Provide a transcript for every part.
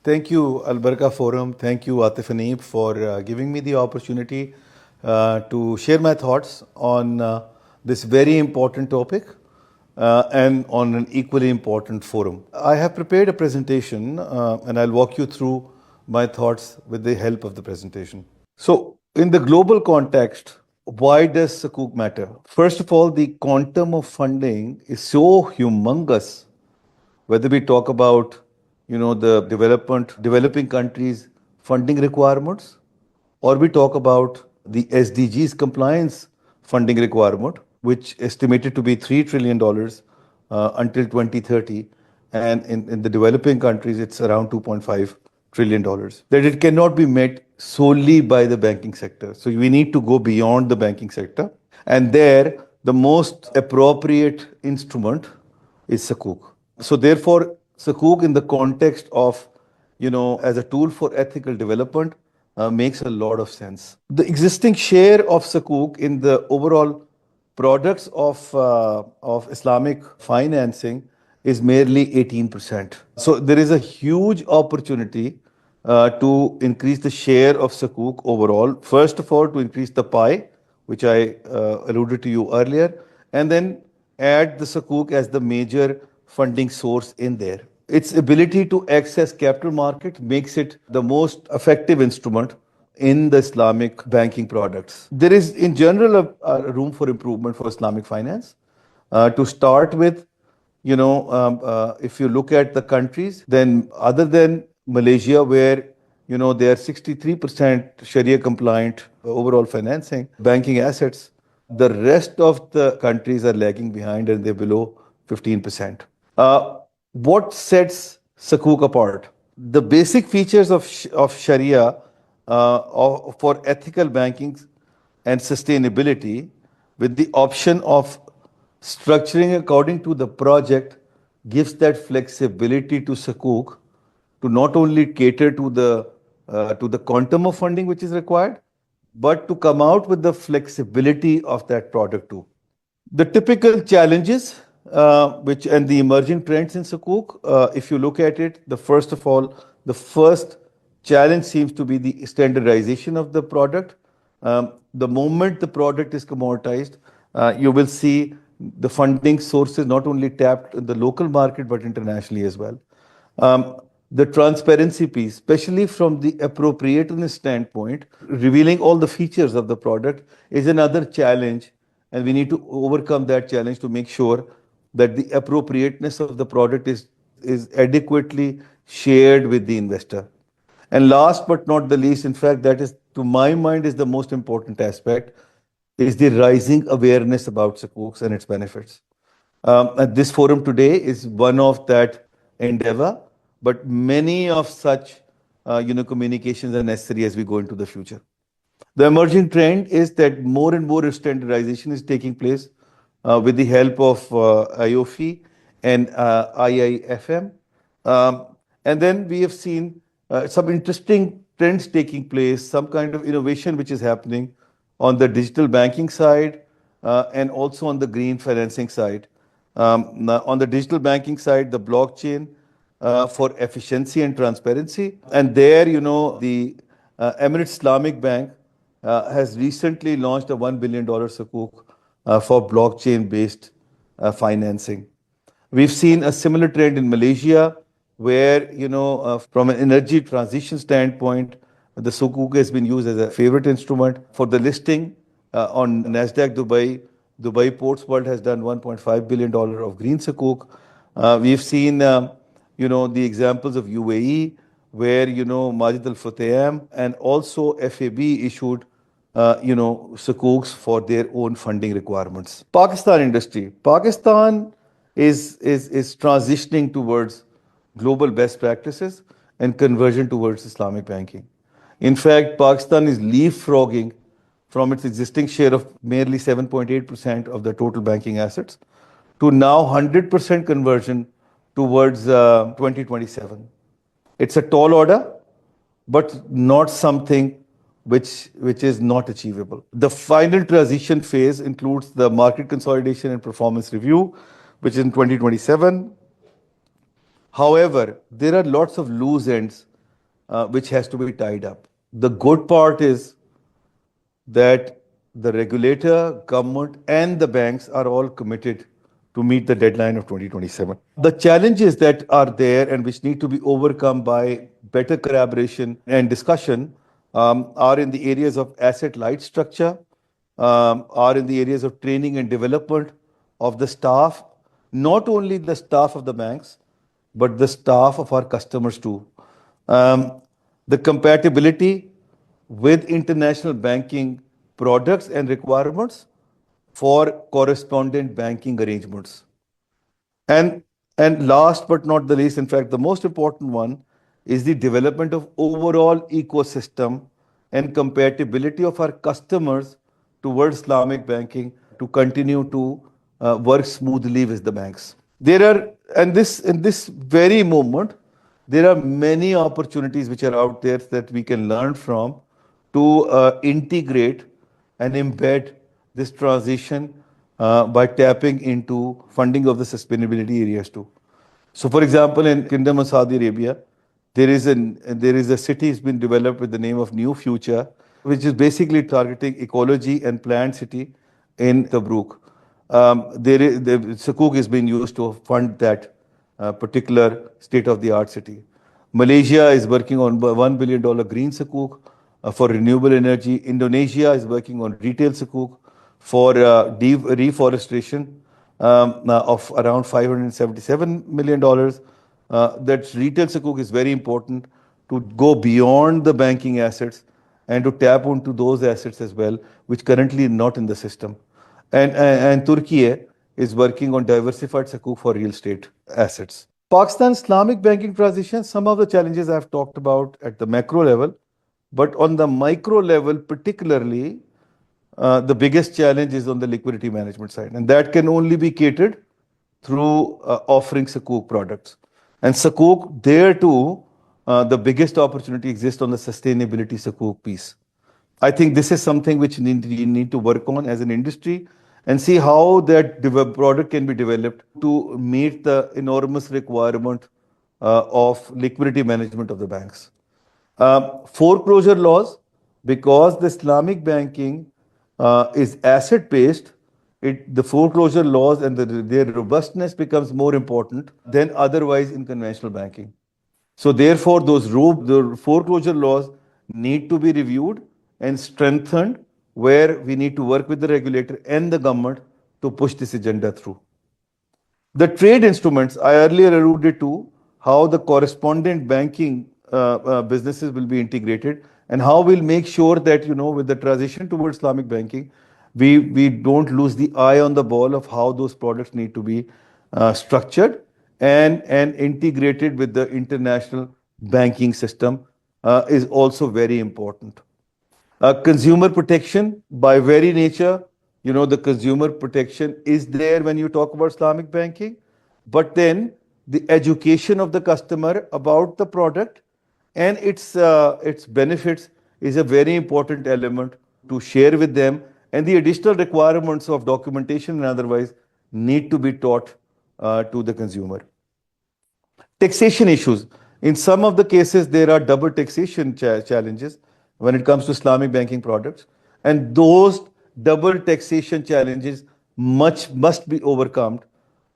Thank you, AlBaraka Forum. Thank you, Atif Aneeb, for giving me the opportunity to share my thoughts on this very important topic and on an equally important forum. I have prepared a presentation and I'll walk you through my thoughts with the help of the presentation. So, in the global context, why does Sukuk matter? First of all, the quantum of funding is so humongous, whether we talk about the developing countries funding requirements, or we talk about the SDGs compliance funding requirement, which estimated to be $3 trillion until 2030, and in the developing countries it's around $2.5 trillion, that it cannot be met solely by the banking sector. So we need to go beyond the banking sector, and there the most appropriate instrument is Sukuk. So therefore, Sukuk in the context of, as a tool for ethical development makes a lot of sense. The existing share of Sukuk in the overall products of Islamic financing is merely 18%. So there is a huge opportunity to increase the share of Sukuk overall. First of all, to increase the pie, which I alluded to you earlier, and then add the Sukuk as the major funding source in there. Its ability to access capital market makes it the most effective instrument in the Islamic banking products. There is in general a room for improvement for Islamic finance. To start with, if you look at the countries, then other than Malaysia, where they are 63% Sharia compliant overall financing, banking assets, the rest of the countries are lagging behind and they're below 15%. What sets Sukuk apart? The basic features of Sharia for ethical banking and sustainability, with the option of structuring according to the project, gives that flexibility to Sukuk to not only cater to the quantum of funding which is required, but to come out with the flexibility of that product too. The typical challenges and the emerging trends in Sukuk, if you look at it, the first challenge seems to be the standardization of the product. The moment the product is commoditized, you will see the funding sources not only tapped in the local market but internationally as well. The transparency piece, especially from the appropriateness standpoint, revealing all the features of the product, is another challenge, and we need to overcome that challenge to make sure that the appropriateness of the product is adequately shared with the investor. And last but not the least, in fact, that is, to my mind, is the most important aspect, is the rising awareness about Sukuks and its benefits. And this forum today is one of that endeavor, but many of such communications are necessary as we go into the future. The emerging trend is that more and more standardization is taking place with the help of IOFI and IIFM. And then we have seen some interesting trends taking place, some kind of innovation which is happening on the digital banking side and also on the green financing side. On the digital banking side, the blockchain for efficiency and transparency. And there, the Emirates Islamic Bank has recently launched a $1 billion Sukuk for blockchain-based financing. We've seen a similar trend in Malaysia, where, from an energy transition standpoint, the Sukuk has been used as a favorite instrument for the listing on Nasdaq Dubai. Dubai Ports World has done $1.5 billion of green Sukuk. We've seen, the examples of UAE, where, Majid Al Futtaim and also FAB issued Sukuks for their own funding requirements. Pakistan industry. Pakistan is transitioning towards global best practices and conversion towards Islamic banking. In fact, Pakistan is leapfrogging from its existing share of merely 7.8% of the total banking assets to now 100% conversion towards 2027. It's a tall order, but not something which is not achievable. The final transition phase includes the market consolidation and performance review, which is in 2027. However, there are lots of loose ends which has to be tied up. The good part is that the regulator, government, and the banks are all committed to meet the deadline of 2027. The challenges that are there and which need to be overcome by better collaboration and discussion are in the areas of asset light structure, are in the areas of training and development of the staff, not only the staff of the banks, but the staff of our customers too. The compatibility with international banking products and requirements for correspondent banking arrangements. And, and last but not the least, in fact, the most important one is the development of overall ecosystem and compatibility of our customers towards Islamic banking to continue to work smoothly with the banks. In this very moment, there are many opportunities which are out there that we can learn from to integrate and embed this transition by tapping into funding of the sustainability areas too. So, for example, in Kingdom of Saudi Arabia, there is a city has been developed with the name of New Future, which is basically targeting ecology and planned city in Tabruk. The Sukuk is being used to fund that particular state-of-the-art city. Malaysia is working on $1 billion green Sukuk for renewable energy. Indonesia is working on retail Sukuk for reforestation of around $577 million. That retail Sukuk is very important to go beyond the banking assets and to tap into those assets as well, which currently are not in the system. And Turkey is working on diversified Sukuk for real estate assets. Pakistan Islamic banking transition, some of the challenges I've talked about at the macro level, but on the micro level, particularly, the biggest challenge is on the liquidity management side. And that can only be catered through offering Sukuk products. And Sukuk, there too, the biggest opportunity exists on the sustainability Sukuk piece. I think this is something which we need to work on as an industry and see how that product can be developed to meet the enormous requirement of liquidity management of the banks. Foreclosure laws, because the Islamic banking is asset-based, the foreclosure laws and their robustness becomes more important than otherwise in conventional banking. So therefore, the foreclosure laws need to be reviewed and strengthened, where we need to work with the regulator and the government to push this agenda through. The trade instruments, I earlier alluded to how the correspondent banking businesses will be integrated and how we'll make sure that, with the transition towards Islamic banking, we don't lose the eye on the ball of how those products need to be structured and integrated with the international banking system is also very important. Consumer protection, by very nature, the consumer protection is there when you talk about Islamic banking, but then the education of the customer about the product and its benefits is a very important element to share with them, and the additional requirements of documentation and otherwise need to be taught to the consumer. Taxation issues. In some of the cases, there are double taxation challenges when it comes to Islamic banking products, and those double taxation challenges must be overcome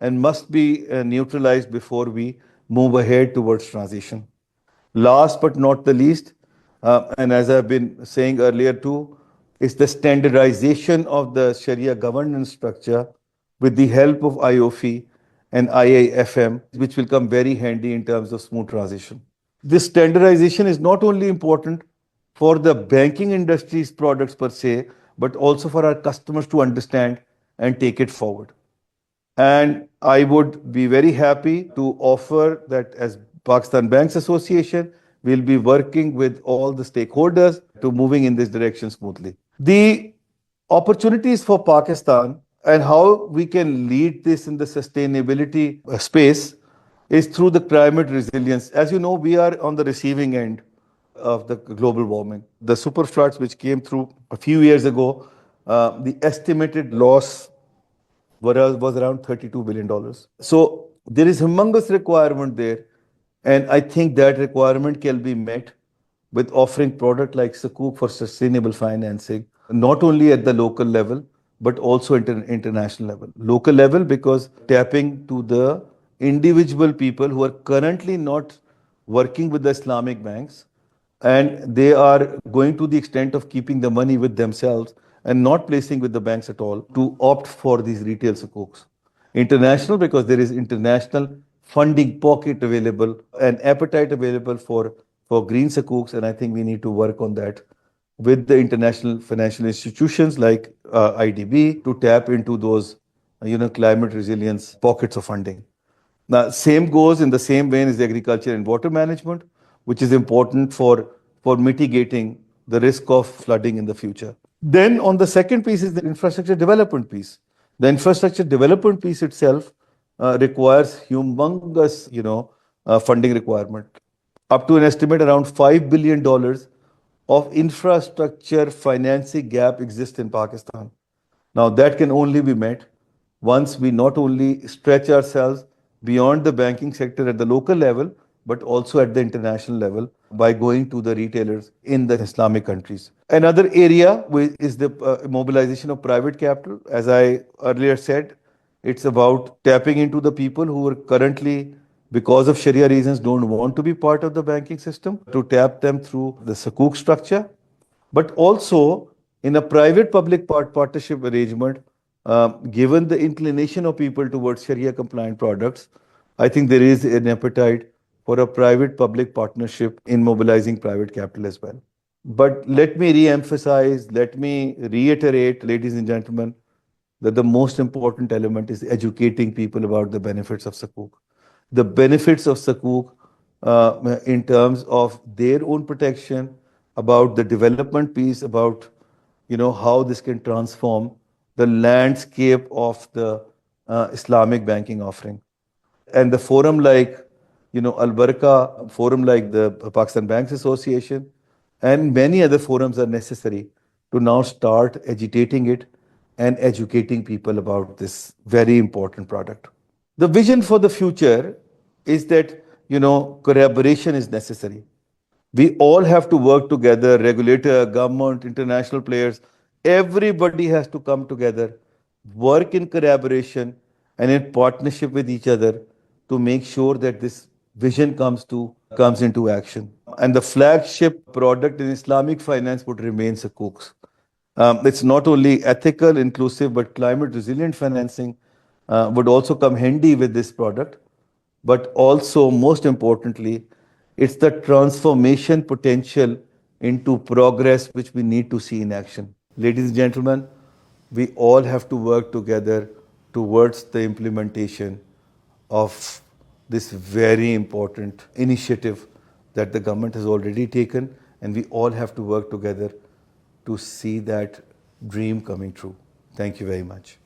and must be neutralized before we move ahead towards transition. Last but not the least, and as I've been saying earlier too, is the standardization of the Sharia governance structure with the help of IOFI and IAFM, which will come very handy in terms of smooth transition. This standardization is not only important for the banking industry's products per se, but also for our customers to understand and take it forward. And I would be very happy to offer that as Pakistan Banks Association, we'll be working with all the stakeholders to moving in this direction smoothly. The opportunities for Pakistan and how we can lead this in the sustainability space is through the climate resilience. As you know, we are on the receiving end of the global warming. The super floods which came through a few years ago, the estimated loss was around $32 billion. So there is humongous requirement there. And I think that requirement can be met with offering product like Sukuk for sustainable financing, not only at the local level, but also international level. Local level because tapping to the individual people who are currently not working with the Islamic banks, and they are going to the extent of keeping the money with themselves and not placing with the banks at all to opt for these retail sukuks. International because there is international funding pocket available and appetite available for green sukuks, and I think we need to work on that with the international financial institutions like IDB to tap into those climate resilience pockets of funding. Now, same goes in the same vein as the agriculture and water management, which is important for mitigating the risk of flooding in the future. Then on the second piece is the infrastructure development piece. The infrastructure development piece itself requires humongous, funding requirement. Up to an estimate around $5 billion of infrastructure financing gap exists in Pakistan. Now, that can only be met once we not only stretch ourselves beyond the banking sector at the local level, but also at the international level by going to the retailers in the Islamic countries. Another area is the mobilization of private capital. As I earlier said, it's about tapping into the people who are currently, because of Sharia reasons, don't want to be part of the banking system, to tap them through the Sukuk structure, but also in a private-public partnership arrangement, given the inclination of people towards Sharia-compliant products, I think there is an appetite for a private-public partnership in mobilizing private capital as well. But let me re-emphasize, let me reiterate, ladies and gentlemen, that the most important element is educating people about the benefits of Sukuk. The benefits of Sukuk in terms of their own protection, about the development piece, about how this can transform the landscape of the Islamic banking offering. And the forum like AlBaraka, forum like the Pakistan Banks Association, and many other forums are necessary to now start agitating it and educating people about this very important product. The vision for the future is that, collaboration is necessary. We all have to work together, regulator, government, international players. Everybody has to come together, work in collaboration and in partnership with each other to make sure that this vision comes into action. And the flagship product in Islamic finance would remain Sukuks. It's not only ethical, inclusive, but climate resilient financing would also come handy with this product. But also, most importantly, it's the transformation potential into progress which we need to see in action. Ladies and gentlemen, we all have to work together towards the implementation of this very important initiative that the government has already taken, and we all have to work together to see that dream coming true. Thank you very much.